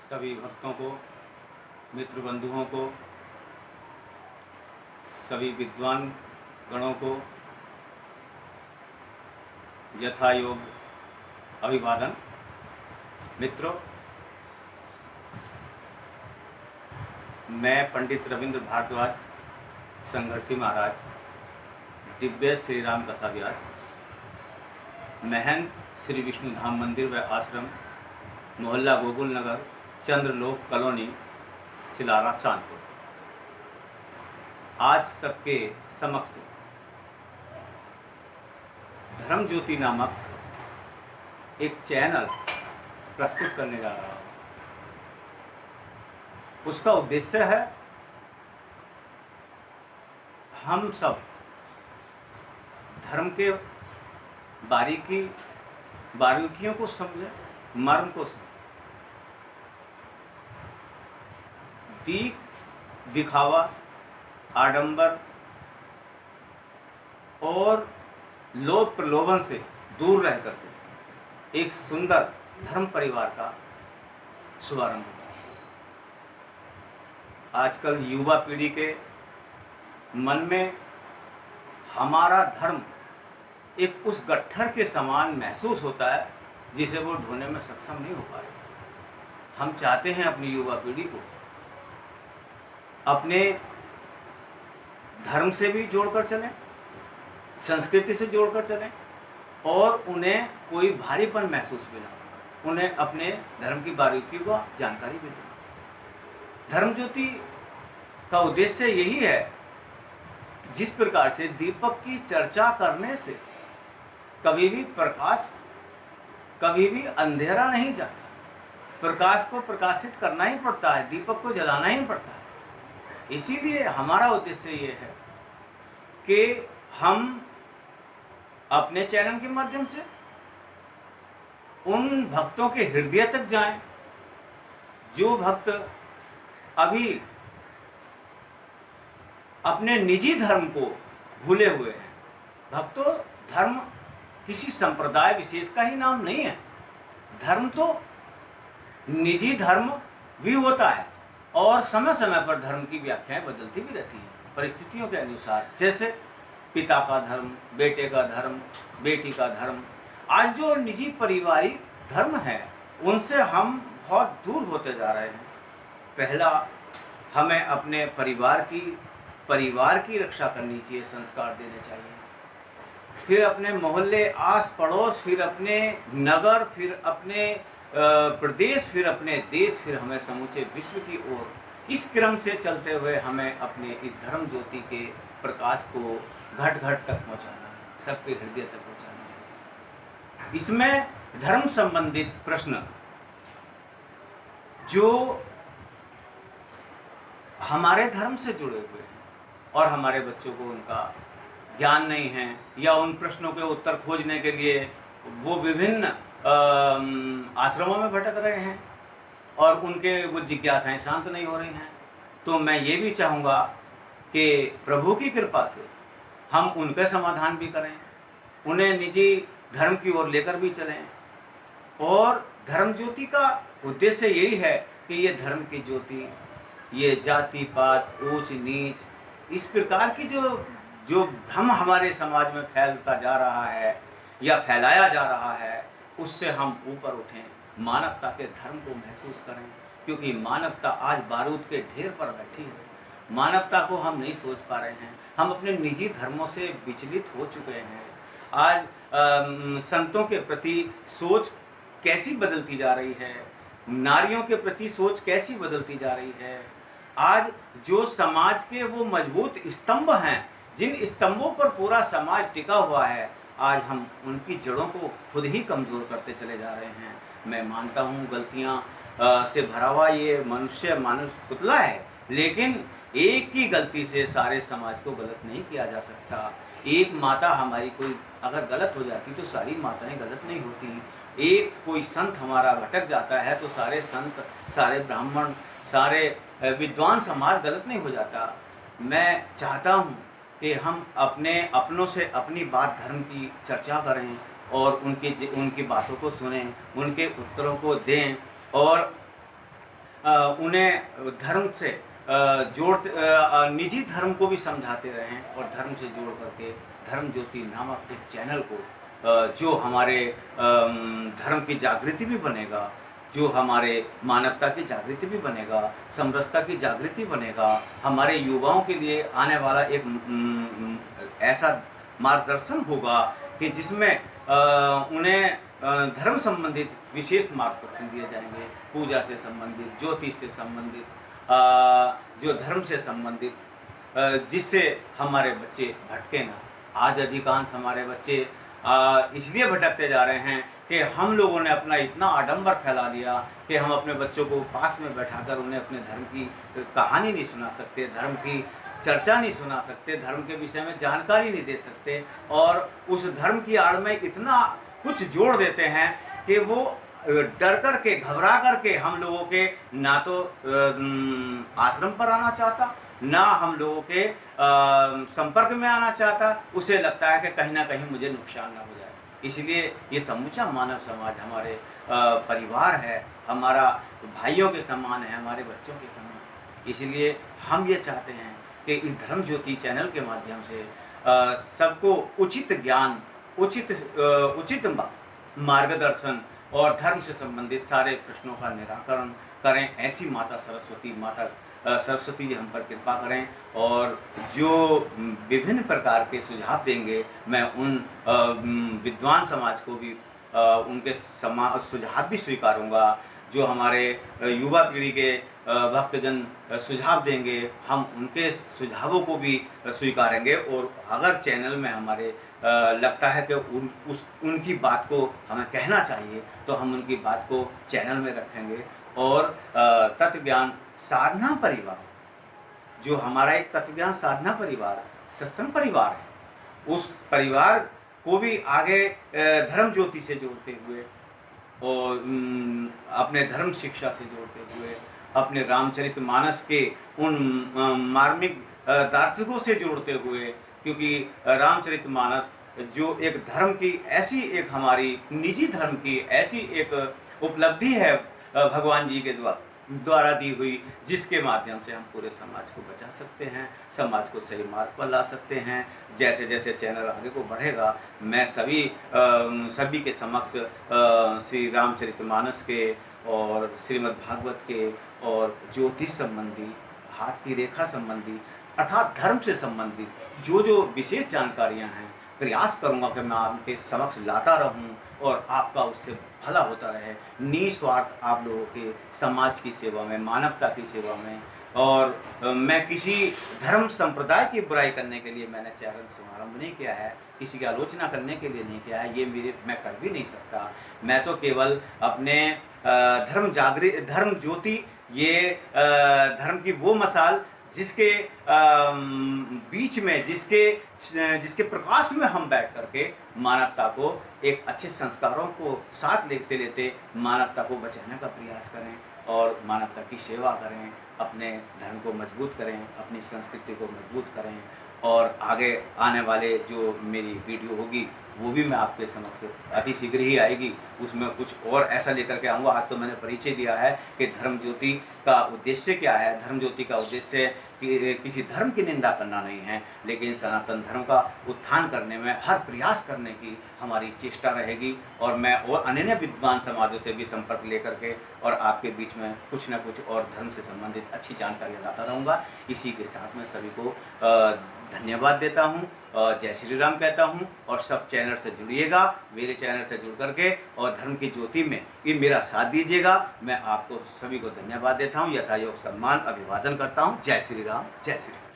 सभी भक्तों को, मित्र बंधुओं को, सभी विद्वान गणों को यथा योग अभिवादन। मित्रों, मैं पंडित रविंद्र भारद्वाज, संघर्षी महाराज, दिव्य श्री राम कथा व्यास, महंत श्री विष्णु धाम मंदिर व आश्रम, मोहल्ला गोकुल नगर, चंद्रलोक कॉलोनी, सिलारा, चांदपुर, आज सबके समक्ष धर्म ज्योति नामक एक चैनल प्रस्तुत करने जा रहा हूँ। उसका उद्देश्य है हम सब धर्म के बारीकियों को समझें, मर्म को समझें। दिखावा, आडंबर और लोभ प्रलोभन से दूर रह करके एक सुंदर धर्म परिवार का शुभारंभ होगा। आजकल युवा पीढ़ी के मन में हमारा धर्म एक उस गट्ठर के समान महसूस होता है जिसे वो ढोने में सक्षम नहीं हो पा रहे। हम चाहते हैं अपनी युवा पीढ़ी को अपने धर्म से भी जोड़कर चलें, संस्कृति से जोड़कर चलें और उन्हें कोई भारीपन महसूस भी ना हो, उन्हें अपने धर्म की बारीकियों को जानकारी भी दें। धर्म ज्योति का उद्देश्य यही है, जिस प्रकार से दीपक की चर्चा करने से कभी भी प्रकाश, कभी भी अंधेरा नहीं जाता। प्रकाश को प्रकाशित करना ही पड़ता है, दीपक को जलाना ही पड़ता है। इसीलिए हमारा उद्देश्य ये है कि हम अपने चैनल के माध्यम से उन भक्तों के हृदय तक जाएं जो भक्त अभी अपने निजी धर्म को भूले हुए हैं। भक्तों, धर्म किसी संप्रदाय विशेष का ही नाम नहीं है। धर्म तो निजी धर्म भी होता है और समय समय पर धर्म की व्याख्याएं बदलती भी रहती हैं परिस्थितियों के अनुसार। जैसे पिता का धर्म, बेटे का धर्म, बेटी का धर्म। आज जो निजी पारिवारिक धर्म है उनसे हम बहुत दूर होते जा रहे हैं। पहला, हमें अपने परिवार की रक्षा करनी चाहिए, संस्कार देने चाहिए। फिर अपने मोहल्ले, आस पड़ोस, फिर अपने नगर, फिर अपने प्रदेश, फिर अपने देश, फिर हमें समूचे विश्व की ओर, इस क्रम से चलते हुए हमें अपने इस धर्म ज्योति के प्रकाश को घट घट तक पहुंचाना है, सबके हृदय तक पहुंचाना है। इसमें धर्म संबंधित प्रश्न जो हमारे धर्म से जुड़े हुए हैं और हमारे बच्चों को उनका ज्ञान नहीं है, या उन प्रश्नों के उत्तर खोजने के लिए वो विभिन्न आश्रमों में भटक रहे हैं और उनके वो जिज्ञासाएं शांत नहीं हो रही हैं, तो मैं ये भी चाहूँगा कि प्रभु की कृपा से हम उनके समाधान भी करें, उन्हें निजी धर्म की ओर लेकर भी चलें। और धर्म ज्योति का उद्देश्य यही है कि ये धर्म की ज्योति, ये जाति पात, ऊंच नीच, इस प्रकार की जो भ्रम हमारे समाज में फैलता जा रहा है या फैलाया जा रहा है, उससे हम ऊपर उठें, मानवता के धर्म को महसूस करें। क्योंकि मानवता आज बारूद के ढेर पर बैठी है। मानवता को हम नहीं सोच पा रहे हैं, हम अपने निजी धर्मों से विचलित हो चुके हैं। आज संतों के प्रति सोच कैसी बदलती जा रही है, नारियों के प्रति सोच कैसी बदलती जा रही है। आज जो समाज के वो मजबूत स्तंभ हैं, जिन स्तंभों पर पूरा समाज टिका हुआ है, आज हम उनकी जड़ों को खुद ही कमज़ोर करते चले जा रहे हैं। मैं मानता हूँ गलतियाँ से भरा हुआ ये मनुष्य पुतला है, लेकिन एक की गलती से सारे समाज को गलत नहीं किया जा सकता। एक माता हमारी कोई अगर गलत हो जाती तो सारी माताएं गलत नहीं होती। एक कोई संत हमारा भटक जाता है तो सारे संत, सारे ब्राह्मण, सारे विद्वान समाज गलत नहीं हो जाता। मैं चाहता हूँ कि हम अपनों से अपनी बात धर्म की चर्चा करें और उनकी बातों को सुनें, उनके उत्तरों को दें और उन्हें धर्म से निजी धर्म को भी समझाते रहें और धर्म से जोड़ करके धर्म ज्योति नामक एक चैनल को जो हमारे धर्म की जागृति भी बनेगा, जो हमारे मानवता की जागृति भी बनेगा, समरसता की जागृति बनेगा, हमारे युवाओं के लिए आने वाला एक ऐसा मार्गदर्शन होगा कि जिसमें उन्हें धर्म संबंधित विशेष मार्गदर्शन दिए जाएंगे, पूजा से संबंधित, ज्योतिष से संबंधित, जो धर्म से संबंधित, जिससे हमारे बच्चे भटके ना। आज अधिकांश हमारे बच्चे इसलिए भटकते जा रहे हैं कि हम लोगों ने अपना इतना आडंबर फैला दिया कि हम अपने बच्चों को पास में बैठाकर उन्हें अपने धर्म की कहानी नहीं सुना सकते, धर्म की चर्चा नहीं सुना सकते, धर्म के विषय में जानकारी नहीं दे सकते, और उस धर्म की आड़ में इतना कुछ जोड़ देते हैं कि वो डर करके, घबरा करके हम लोगों के ना तो आश्रम पर आना चाहता, ना हम लोगों के संपर्क में आना चाहता। उसे लगता है कि कहीं ना कहीं मुझे नुकसान ना हो जाए। इसलिए ये समूचा मानव समाज हमारे परिवार है, हमारा भाइयों के समान है, हमारे बच्चों के समान। इसलिए हम ये चाहते हैं कि इस धर्म ज्योति चैनल के माध्यम से सबको उचित ज्ञान, उचित मार्गदर्शन और धर्म से संबंधित सारे प्रश्नों का निराकरण करें। ऐसी माता सरस्वती जी हम पर कृपा करें, और जो विभिन्न प्रकार के सुझाव देंगे मैं उन विद्वान समाज को भी उनके सुझाव भी स्वीकारूंगा। जो हमारे युवा पीढ़ी के भक्तजन सुझाव देंगे हम उनके सुझावों को भी स्वीकारेंगे, और अगर चैनल में हमारे लगता है कि उनकी बात को हमें कहना चाहिए तो हम उनकी बात को चैनल में रखेंगे। और तत्व ज्ञान साधना परिवार, जो हमारा एक तत्व ज्ञान साधना परिवार, सत्संग परिवार है, उस परिवार को भी आगे धर्म ज्योति से जोड़ते हुए और अपने धर्म शिक्षा से जोड़ते हुए, अपने रामचरितमानस के उन मार्मिक दार्शनिकों से जोड़ते हुए, क्योंकि रामचरितमानस जो एक धर्म की ऐसी एक हमारी निजी धर्म की ऐसी एक उपलब्धि है भगवान जी के द्वारा दी हुई, जिसके माध्यम से हम पूरे समाज को बचा सकते हैं, समाज को सही मार्ग पर ला सकते हैं। जैसे जैसे चैनल आगे को बढ़ेगा, मैं सभी के समक्ष श्री रामचरितमानस के और श्रीमद् भागवत के और ज्योतिष संबंधी, हाथ की रेखा संबंधी अर्थात धर्म से संबंधित जो विशेष जानकारियां हैं, प्रयास करूंगा कि मैं आपके समक्ष लाता रहूं और आपका उससे भला होता रहे, निस्वार्थ आप लोगों के समाज की सेवा में, मानवता की सेवा में। और मैं किसी धर्म संप्रदाय की बुराई करने के लिए मैंने चैनल शुभारंभ नहीं किया है, किसी की आलोचना करने के लिए नहीं किया है, ये मैं कर भी नहीं सकता। मैं तो केवल अपने धर्म ज्योति, ये धर्म की वो मसाल जिसके बीच में, जिसके प्रकाश में हम बैठ करके मानवता को एक अच्छे संस्कारों को साथ लेते लेते मानवता को बचाने का प्रयास करें और मानवता की सेवा करें, अपने धर्म को मजबूत करें, अपनी संस्कृति को मजबूत करें। और आगे आने वाले जो मेरी वीडियो होगी वो भी मैं आपके समक्ष अति शीघ्र ही आएगी, उसमें कुछ और ऐसा लेकर के आऊँगा। आज तो मैंने परिचय दिया है कि धर्म ज्योति का उद्देश्य क्या है। धर्म ज्योति का उद्देश्य किसी धर्म की निंदा करना नहीं है, लेकिन सनातन धर्म का उत्थान करने में हर प्रयास करने की हमारी चेष्टा रहेगी। और मैं और अन्य विद्वान समाजों से भी संपर्क लेकर के और आपके बीच में कुछ न कुछ और धर्म से संबंधित अच्छी जानकारी लाता रहूँगा। इसी के साथ में सभी को धन्यवाद देता हूँ और जय श्री राम कहता हूँ। और सब चैनल से जुड़िएगा, मेरे चैनल से जुड़ करके और धर्म की ज्योति में ये मेरा साथ दीजिएगा। मैं आपको सभी को धन्यवाद देता हूँ, यथायोग सम्मान अभिवादन करता हूँ। जय श्री राम, जय श्री राम।